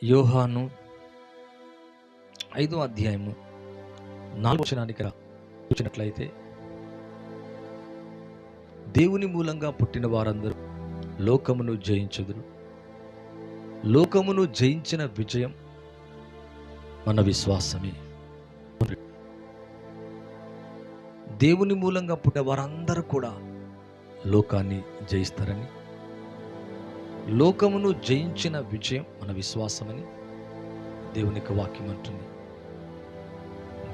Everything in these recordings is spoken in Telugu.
యోహాను 5వ అధ్యాయము 4వ వచనానికి చూసినట్లయితే, దేవుని మూలంగా పుట్టిన వారందరూ లోకమును జయించుదురు. లోకమును జయించిన విజయం మన విశ్వాసమే. దేవుని మూలంగా పుట్టిన వారందరూ కూడా లోకాన్ని జయిస్తారని, లోకమును జయించిన విజయం మన విశ్వాసమని దేవునికి వాక్యం అంటుంది.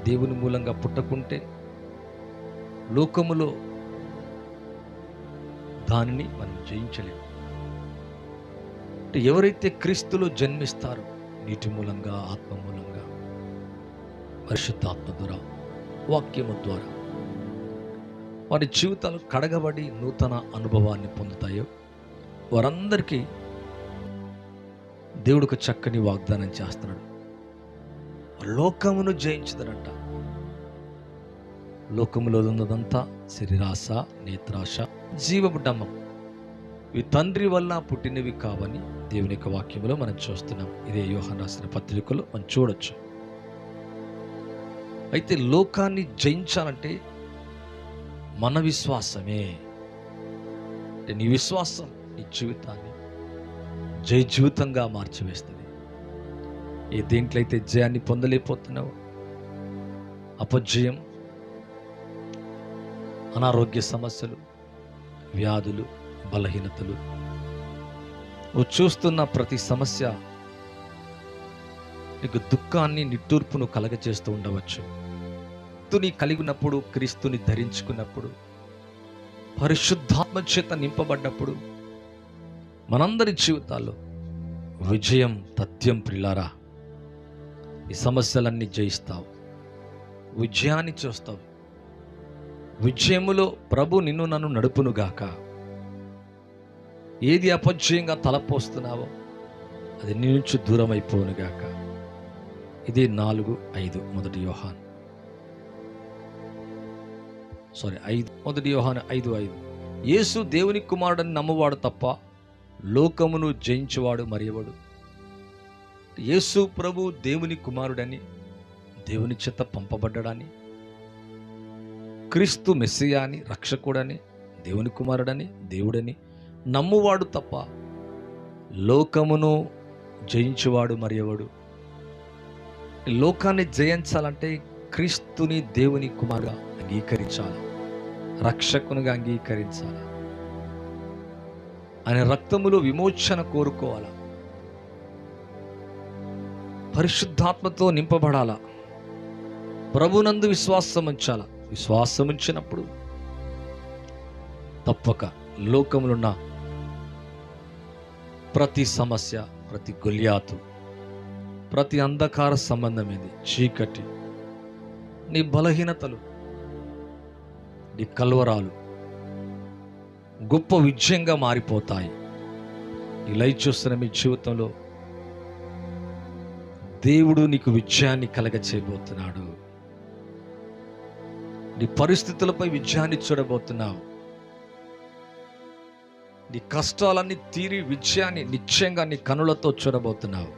దేవుని మూలంగా పుట్టకుంటే లోకములో దానిని మనం జయించలేము. అంటే ఎవరైతే క్రీస్తులో జన్మిస్తారో నీటి మూలంగా, ఆత్మ మూలంగా, పరిశుద్ధాత్మ ద్వారా, వాక్యము ద్వారా వారి జీవితాలు కడగబడి నూతన అనుభవాన్ని పొందుతాయో వారందరికీ దేవుడు ఒక చక్కని వాగ్దానం చేస్తున్నాడు. లోకమును జయించదనంట. లోకములో ఉన్నదంతా శరీరాశ, నేత్రాశ, జీవపు డమ్మం, ఇవి తండ్రి వల్ల పుట్టినవి కావని దేవుని యొక్క వాక్యంలో మనం చూస్తున్నాం. ఇదే యోహాను రాసిన పత్రికలో మనం చూడొచ్చు. అయితే లోకాన్ని జయించాలంటే మన విశ్వాసమే. అంటే నీ విశ్వాసం నీ జీవితాన్ని జయ జీవితంగా మార్చివేస్తుంది. ఏ దేంట్లో అయితే జయాన్ని పొందలేకపోతున్నావు, అపజయం, అనారోగ్య సమస్యలు, వ్యాధులు, బలహీనతలు, నువ్వు చూస్తున్న ప్రతి సమస్య నీకు దుఃఖాన్ని, నిట్టూర్పును కలగచేస్తూ ఉండవచ్చు. క్రీస్తుని కలిగి ఉన్నప్పుడు, క్రీస్తుని ధరించుకున్నప్పుడు, పరిశుద్ధాత్మ చేత నింపబడ్డప్పుడు మనందరి జీవితాల్లో విజయం తథ్యం. ప్రియులారా, ఈ సమస్యలన్నీ జయిస్తావు, విజయాన్ని చూస్తావు. విజయములో ప్రభు నిన్ను నన్ను నడుపునుగాక. ఏది అపజయంగా తలపోస్తున్నావో అది నీ నుంచి దూరం అయిపోనుగాక. ఇది 4:5 మొదటి యోహాను 5:5. యేసు దేవుని కుమారుడని నమ్మువాడు తప్ప లోకమును జయించువాడు మరియవడు. యేసు ప్రభు దేవుని కుమారుడని, దేవుని చేత పంపబడ్డాడని, క్రీస్తు మెస్సియా అని, రక్షకుడని, దేవుని కుమారుడని, దేవుడని నమ్మువాడు తప్ప లోకమును జయించువాడు మరియవడు. లోకాన్ని జయించాలంటే క్రీస్తుని దేవుని కుమారుగా అంగీకరించాలి, రక్షకునిగా అంగీకరించాలి, ఆయన రక్తములో విమోచన కోరుకోవాలా, పరిశుద్ధాత్మతో నింపబడాలా, ప్రభునందు విశ్వాసం ఉంచాలా. విశ్వాసం ఉంచినప్పుడు తప్పక లోకములో ఉన్న ప్రతి సమస్య, ప్రతి గొల్యాతు, ప్రతి అంధకార సంబంధమైనది, చీకటి, నీ బలహీనతలు, నీ కల్వరాలు గొప్ప విజయంగా మారిపోతాయి. ఈ లైవ్ చూస్తున్న మీ జీవితంలో దేవుడు నీకు విజయాన్ని కలగచేయబోతున్నాడు. నీ పరిస్థితులపై విజయాన్ని చూడబోతున్నావు. నీ కష్టాలన్నీ తీరి విజయాన్ని నిశ్చయంగా నీ కనులతో చూడబోతున్నావు.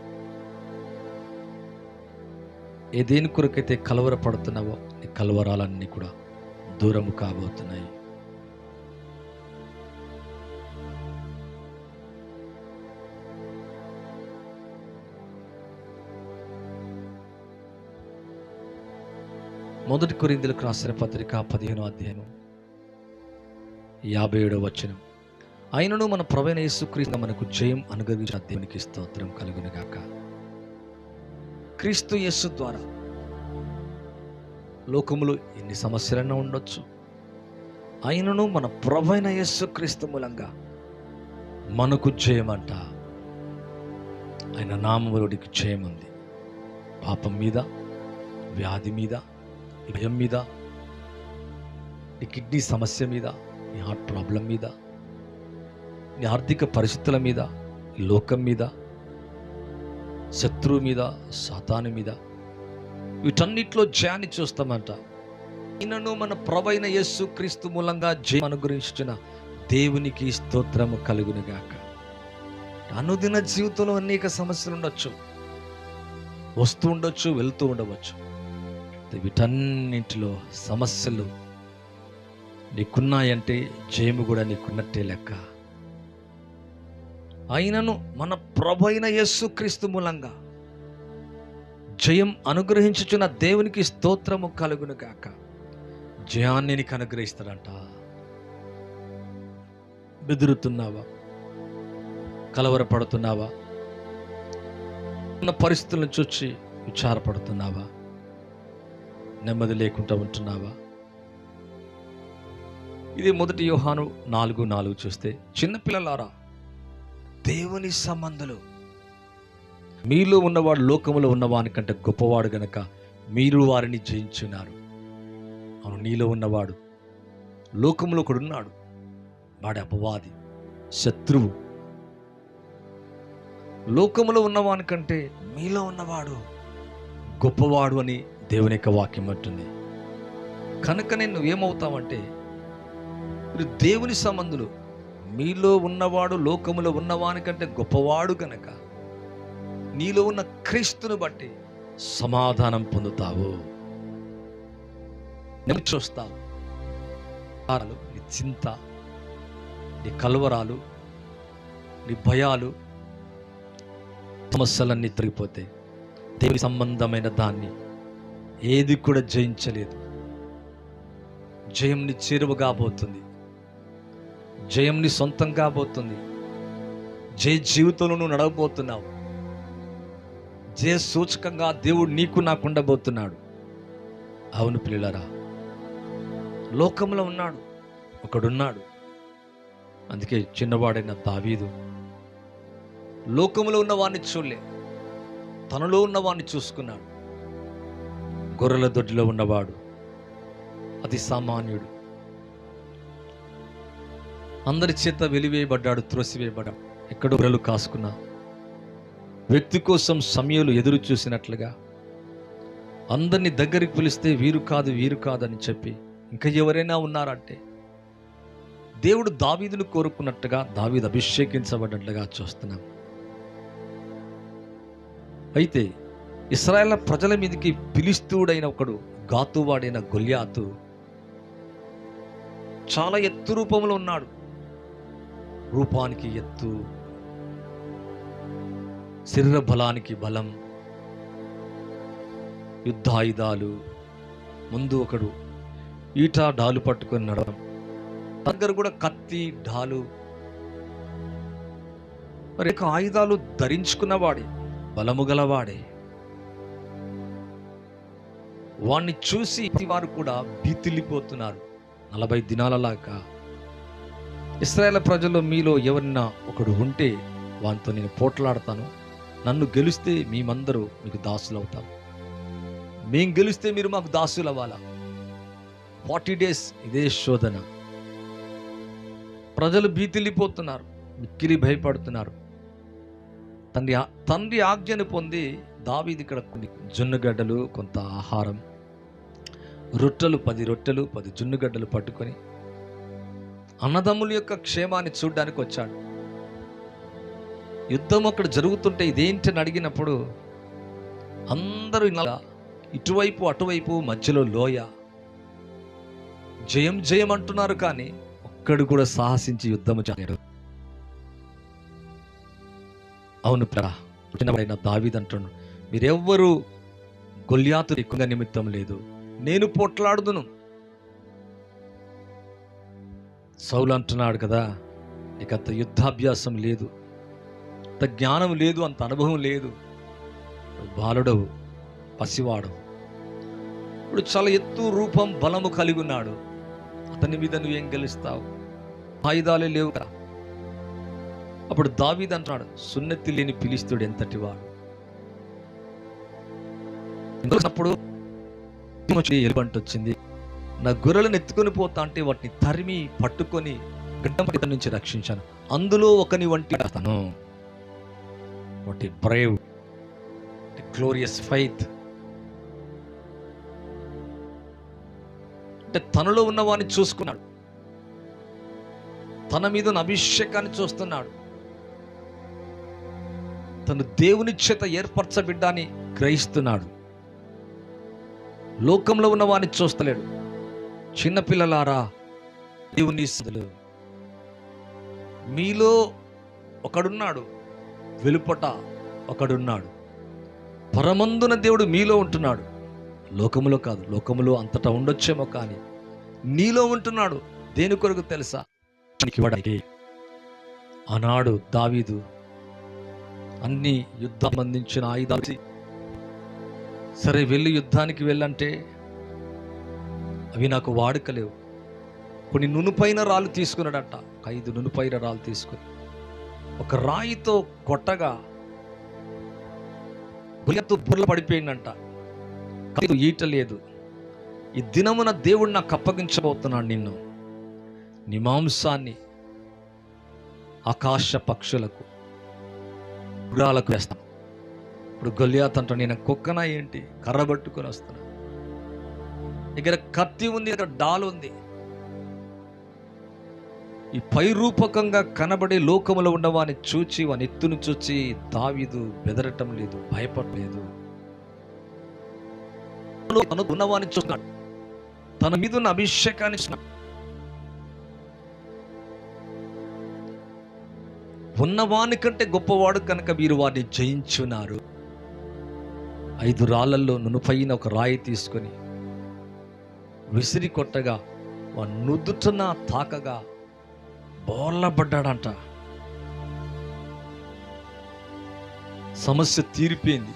ఏ దేని కొరకైతే కలవరపడుతున్నావో నీ కలవరాలన్నీ కూడా దూరము కాబోతున్నాయి. మొదటి కొరింథీయులకు రాసిన పత్రిక 15వ అధ్యాయం 57వ వచనం. అయినను మన ప్రభువైన యేసుక్రీస్తు మనకు జయం అనుగ్రహించిన దేవునికి స్తోత్రం కలుగునుగాక. క్రీస్తు యేసు ద్వారా లోకములో ఎన్ని సమస్యలైనా ఉండొచ్చు, అయినను మన ప్రభువైన యేసుక్రీస్తు మూలంగా మనకు జయమంట. ఆయన నామములోనికి జయం ఉంది. పాపం మీద, వ్యాధి మీద, భయం మీద, నీ కిడ్నీ సమస్య మీద, నీ హార్ట్ ప్రాబ్లం మీద, నీ ఆర్థిక పరిస్థితుల మీద, లోకం మీద, శత్రువు మీద, సాతాను మీద, వీటన్నిటిలో జయాన్ని చూస్తామంట. ఈయనను మన ప్రభువైన యేసుక్రీస్తు మూలంగా జయం అనుగ్రహించిన దేవునికి స్తోత్రము కలుగునుగాక. అనుదిన జీవితంలో అనేక సమస్యలు ఉండొచ్చు. వస్తూ ఉండొచ్చు, వెళ్తూ ఉండవచ్చు. వీటన్నింటిలో సమస్యలు నీకున్నాయంటే జయము కూడా నీకున్నట్టే లెక్క. అయినను మన ప్రభు అయిన యేసుక్రీస్తు మూలంగా జయం అనుగ్రహించుచున్న దేవునికి స్తోత్రము కలుగును గాక. జయాన్ని నీకు అనుగ్రహిస్తాడంట. బెదురుతున్నావా? కలవరపడుతున్నావా? ఉన్న పరిస్థితులను చూచి విచారపడుతున్నావా? నెమ్మది లేకుండా ఉంటున్నావా? ఇది 1 యోహాను 4:4 చూస్తే, చిన్నపిల్లలారా, దేవుని సంబంధులు, మీలో ఉన్నవాడు లోకములో ఉన్నవాని కంటే గొప్పవాడు గనక మీరు వారిని జయించున్నారు. అవును, నీలో ఉన్నవాడు లోకములో ఒకడున్నాడు. వాడి అపవాది, శత్రువు. లోకములో ఉన్నవాని కంటే మీలో ఉన్నవాడు గొప్పవాడు అని దేవుని యొక్క వాక్యం అంటుంది. కనుకనే నువ్వేమవుతావంటే, మీరు దేవుని సంబంధులు, మీలో ఉన్నవాడు లోకములో ఉన్నవాని కంటే గొప్పవాడు కనుక నీలో ఉన్న క్రీస్తుని బట్టి సమాధానం పొందుతావు, చూస్తావు. నీ చింత, నీ కలవరాలు, నీ భయాలు, సమస్యలన్నీ తొలగిపోతే దేవుని సంబంధమైన దాన్ని ఏది కూడా జయించలేదు. జయం నీ చేరువ కాబోతుంది. జయం నీ సొంతం కాబోతుంది. జయ జీవితంలో నువ్వు నడవబోతున్నావు. జయ సూచకంగా దేవుడు నీకు నాకు ఉండబోతున్నాడు. అవును పిల్లలారా, లోకంలో ఉన్నాడు ఒకడున్నాడు. అందుకే చిన్నవాడైన దావీదు లోకంలో ఉన్న వాడిని చూడలే, తనలో ఉన్న వాడిని చూసుకున్నాడు. గొర్రెల దొడ్డిలో ఉన్నవాడు అతి సామాన్యుడు, అందరి చేత వెలివేయబడ్డాడు, త్రోసివేయబడ్డాడు. ఎక్కడో గొర్రెలు కాసుకున్న వ్యక్తి కోసం సమయంలో ఎదురు చూసినట్లుగా అందరినీ దగ్గరికి పిలిస్తే వీరు కాదు వీరు కాదని చెప్పి ఇంకా ఎవరైనా ఉన్నారంటే దేవుడు దావీదును కోరుకున్నట్టుగా దావీదు అభిషేకించబడ్డట్లుగా చూస్తున్నాం. అయితే ఇశ్రాయేలు ప్రజల మీదకి ఫిలిష్తీయుడైన ఒకడు, గాతువాడైన గొల్యాతు, చాలా ఎత్తు రూపంలో ఉన్నాడు. రూపానికి ఎత్తు, శరీర బలానికి బలం, యుద్ధాయుధాలు. ముందు ఒకడు ఈట డాలు పట్టుకొని నడవడం, దగ్గర కూడా కత్తి డాలు, మరి ఆయుధాలు ధరించుకున్నవాడే, బలము గలవాడే. వాణ్ణి చూసి వారు కూడా భీతిల్లిపోతున్నారు. 40 దినాలలాగా ఇశ్రాయేలు ప్రజల్లో మీలో ఎవరన్నా ఒకడు ఉంటే వానితో నేను పోట్లాడతాను, నన్ను గెలిస్తే మేమందరూ మీకు దాసులు అవుతాం, మేం గెలిస్తే మీరు మాకు దాసులు అవ్వాలా. 40 డేస్ ఇదే శోధన. ప్రజలు భీతిల్లిపోతున్నారు, మిక్కిలి భయపడుతున్నారు. తండ్రి ఆజ్ఞను పొంది దావీదు ఇక్కడ కొన్ని జున్నుగడ్డలు, కొంత ఆహారం, రొట్టెలు 10 రొట్టెలు 10 జున్నుగడ్డలు పట్టుకొని అన్నదమ్ముల యొక్క క్షేమాన్ని చూడడానికి వచ్చాడు. యుద్ధం అక్కడ జరుగుతుంటే ఇదేంటని అడిగినప్పుడు అందరూ ఇటువైపు అటువైపు మధ్యలో లోయ, జయం జయం అంటున్నారు, కానీ ఒక్కడు కూడా సాహసించి యుద్ధము చేయడు. అవును పుట్టినవాడైన దావీదు అంటున్నాడు, మీరెవ్వరూ గొల్యాతు ఎక్కువగా నిమిత్తం లేదు, నేను పోట్లాడుదును. సౌలు అంటున్నాడు కదా, నీకు అంత యుద్ధాభ్యాసం లేదు, అంత జ్ఞానం లేదు, అంత అనుభవం లేదు, బాలుడవు, పసివాడవు. ఇప్పుడు చాలా ఎత్తు రూపం బలము కలిగి ఉన్నాడు, అతని మీద నువ్వేం గెలుస్తావు? ఆయుధాలే లేవు కదా. అప్పుడు దావీదు అంటున్నాడు, సున్నతి లేని ఫిలిష్తీయుడు ఎంతటి వాడు. అప్పుడు ఎలుబంటి వచ్చింది, నా గొర్రెలను ఎత్తుకొని పోతా అంటే వాటిని తరిమి పట్టుకొని గడ్డం నుంచి రక్షించాను, అందులో ఒకని వంటి తను. వాటి బ్రేవ్, గ్లోరియస్ ఫెయిత్. అంటే తనలో ఉన్న వాడిని చూసుకున్నాడు, తన మీద ఉన్న అభిషేకాన్ని చూస్తున్నాడు, తను దేవుని చేత ఏర్పరచబిడ్డాని గ్రహిస్తున్నాడు. లోకంలో ఉన్న వాడిని చూస్తలేడు. చిన్నపిల్లలారా, దేవుని సదులు, మీలో ఒకడున్నాడు, వెలుపట ఒకడున్నాడు. పరమందున దేవుడు మీలో ఉంటున్నాడు. లోకములో కాదు, లోకములో అంతటా ఉండొచ్చేమో, కానీ నీలో ఉంటున్నాడు. దేని కొరకు తెలుసా? ఆనాడు దావీదు అన్ని యుద్ధం సంబంధించిన ఆయుధాలు, సరే వెళ్ళి యుద్ధానికి వెళ్ళంటే అవి నాకు వాడుకలేవు. కొన్ని నునుపైన రాళ్ళు తీసుకున్నాడట. 5 నునుపైన రాళ్ళు తీసుకుని ఒక రాయితో కొట్టగా గొలియాతు బుర్ర పడిపోయిందంట. ఈట లేదు. ఈ దినమున దేవుడు నాకు అప్పగించబోతున్నాడు నిన్ను, నీ మాంసాన్ని ఆకాశ పక్షులకు, గుడాలకు వేస్తాను. ఇప్పుడు గొలియాతు అంట, నేను కుక్కనా ఏంటి, కర్ర పట్టుకొని వస్తున్నా, దగ్గర కత్తి ఉంది, దగ్గర డాలు ఉంది. ఈ పైరూపకంగా కనబడే లోకములో ఉండవాని చూచి, వాని ఎత్తును చూచి దావీదు బెదరటం లేదు, భయపడలేదు. తను ఉన్నవాని చూస్తున్నాడు, తన మీద ఉన్న అభిషేకాన్ని చూస్తున్నాడు. ఉన్నవాని కంటే గొప్పవాడు కనుక మీరు వారిని జయించున్నారు. 5 రాళ్లలో నునుపైన ఒక రాయి తీసుకొని విసిరి కొట్టగా వాడు నుదుటన తాకగా బోర్లబడ్డాడంట. సమస్య తీరిపోయింది,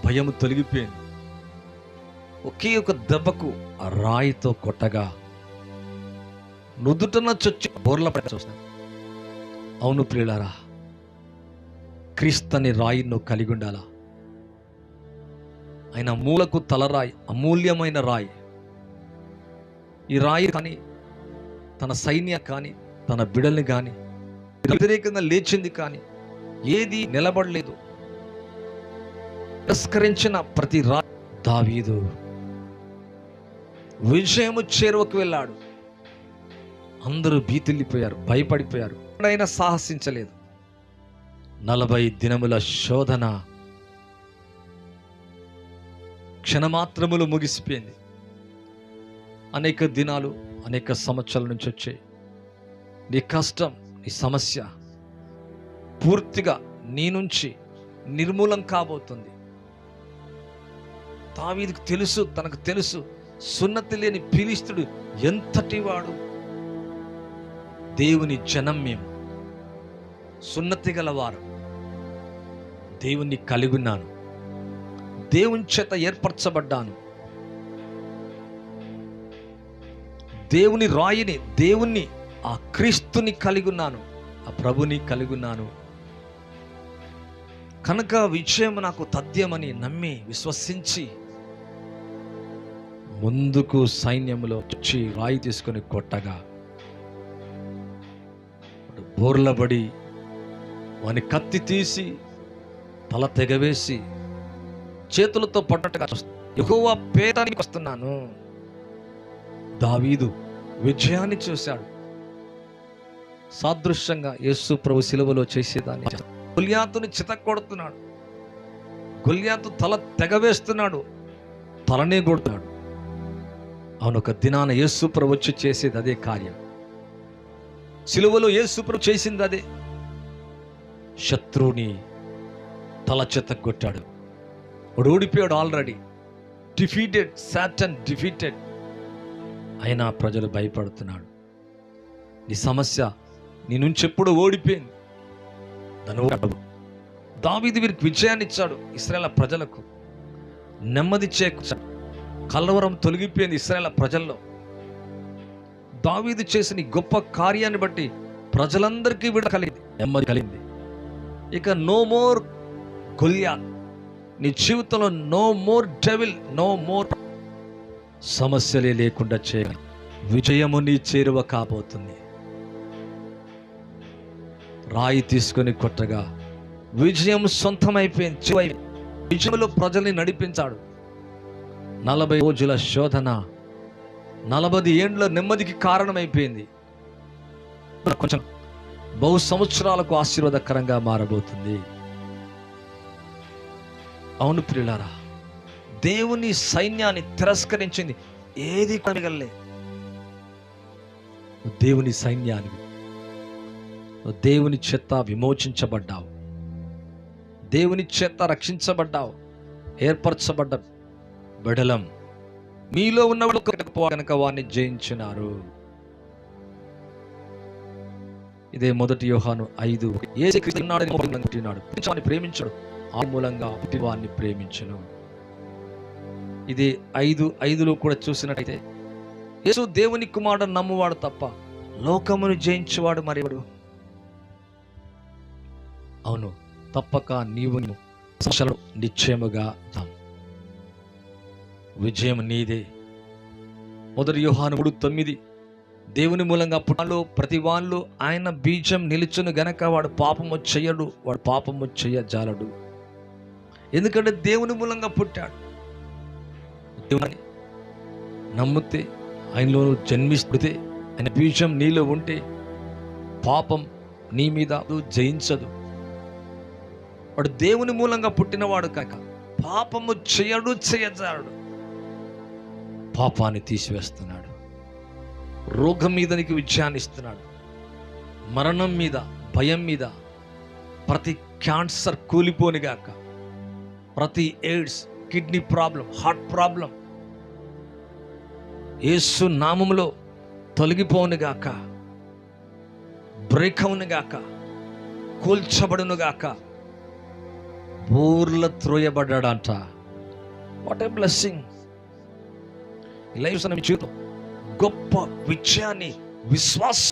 భయము తొలగిపోయింది. ఒకే ఒక దెబ్బకు ఆ రాయితో కొట్టగా నుదుటన చొచ్చి బోర్లపడ్డ చూస్తాను. అవును ప్రియులారా, క్రీస్తుని రాయి నువ్వు కలిగి ఉండాలా. ఆయన మూలకు తలరాయి, అమూల్యమైన రాయి. ఈ రాయి కానీ తన సైన్య కానీ తన బిడల్ని కానీ వ్యతిరేకంగా లేచింది కానీ ఏది నిలబడలేదు. తిరస్కరించిన ప్రతి రాయి దావీదు విజయము చేరువకు వెళ్ళాడు. అందరూ భీతిల్లిపోయారు, భయపడిపోయారు. ఎప్పుడైనా సాహసించలేదు. 40 దినముల శోధన క్షణమాత్రములు ముగిసిపోయింది. అనేక దినాలు, అనేక సంవత్సరాల నుంచి వచ్చే నీ కష్టం, నీ సమస్య పూర్తిగా నీ నుంచి నిర్మూలం కాబోతుంది. దావీదుకు తెలుసు, తనకు తెలుసు, సున్నతి లేని ఫిలిష్తీయుడు ఎంతటి వాడు. దేవుని జనం మేము, సున్నతి గలవారు, దేవుణ్ణి కలిగి ఉన్నాను, దేవుని చేత ఏర్పరచబడ్డాను, దేవుని రాయిని, దేవుణ్ణి, ఆ క్రీస్తుని కలిగి ఉన్నాను, ఆ ప్రభుని కలిగి ఉన్నాను కనుక విజయం నాకు తథ్యమని నమ్మి విశ్వసించి ముందుకు సైన్యంలో వచ్చి రాయి తీసుకొని కొట్టగా బోర్లబడి వాని కత్తి తీసి తల తెగవేసి చేతులతో పట్టట్టుగా యెహోవా పేరానికి వస్తున్నాను. దావీదు విజయాన్ని చూశాడు. సాదృశ్యంగా యేసు ప్రభు శిలువలో చేసేదాన్ని గొలియాతుని చితక్కొడుతున్నాడు. గొలియాతు తల తెగవేస్తున్నాడు, తలనే కొడుతున్నాడు. అవును, ఒక దినాన యేసు ప్రభు వచ్చి చేసేది అదే కార్యం. శిలువలో యేసు ప్రభు చేసింది అదే. శత్రువుని తల చితక్కొట్టాడు. వాడు ఓడిపోయాడు ఆల్రెడీ. Defeated, Satan defeated. అయినా ప్రజలు భయపడుతున్నాడు. నీ సమస్య నీ నుంచి ఎప్పుడు ఓడిపోయింది. దావీదు వీరికి విజయాన్ని ఇచ్చాడు. ఇశ్రాయేలు ప్రజలకు నెమ్మది చేకూర్చాడు. కలవరం తొలగిపోయింది ఇశ్రాయేలు ప్రజల్లో. దావీదు చేసిన గొప్ప కార్యాన్ని బట్టి ప్రజలందరికీ విడుదల కలిగింది, నెమ్మది కలిగింది. ఇక నో మోర్ గొలియాత్. నీ జీవితంలో no more devil, no more. సమస్యలే లేకుండా చేయాలి. విజయము నీ చేరువ కాబోతుంది. రాయి తీసుకొని కొట్టగా విజయం సొంతమైపోయింది. విజయంలో ప్రజల్ని నడిపించాడు. 40 రోజుల శోధన 40 ఏండ్ల నెమ్మదికి కారణమైపోయింది. కొంచెం బహు సంవత్సరాలకు ఆశీర్వాదకరంగా మారబోతుంది. అవును ప్రియులారా, దేవుని సైన్యాన్ని తిరస్కరించింది ఏది కొనగలలే. దేవుని సైన్యాన్ని, దేవుని చేత విమోచించబడ్డావు, దేవుని చేత రక్షించబడ్డావు, ఏర్పరచబడ్డ బెడలం మీలో ఉన్నవాడు కనుక వారిని జయించినారు. ఇదే 1 యోహాను 5:7 ప్రేమించడు ఆ మూలంగా వారిని ప్రేమించును. ఇది 5:5 కూడా చూసినట్టయితే, యేసు దేవుని కుమారుడు నమ్మువాడు తప్ప లోకమును జయించేవాడు మరెవడు? అవును, తప్పక నీవు నిశ్చయముగా విజయం నీదే. 1 యోహాను 3:9 దేవుని మూలంగా పుట్టాలో ప్రతి వాళ్ళు ఆయన బీజం నిలుచును గనక వాడు పాపము చెయ్యడు, వాడు పాపము చెయ్యజాలడు. ఎందుకంటే దేవుని మూలంగా పుట్టాడు. దేవుని నమ్మితే, ఆయనలో జన్మిస్తే, ఆయన బీజం నీలో ఉంటే పాపం నీ మీద జయించదు. వాడు దేవుని మూలంగా పుట్టినవాడు కాక పాపము చేయడు, చేయజాలడు. పాపాన్ని తీసివేస్తున్నాడు, రోగం మీద నీకు విజయాన్ని ఇస్తున్నాడు, మరణం మీద, భయం మీద, ప్రతి క్యాన్సర్ కూలిపోనిగాక, ప్రతి AIDS, kidney problem, heart problem యేసు నామములో తొలగిపోనుగాక, బ్రేక్ అవునుగాక, కూల్చబడునుగాక. బోర్ల త్రోయబడ్డాడంట. What a blessing! లైఫ్ జీవితం గొప్ప విజయాన్ని, విశ్వాసం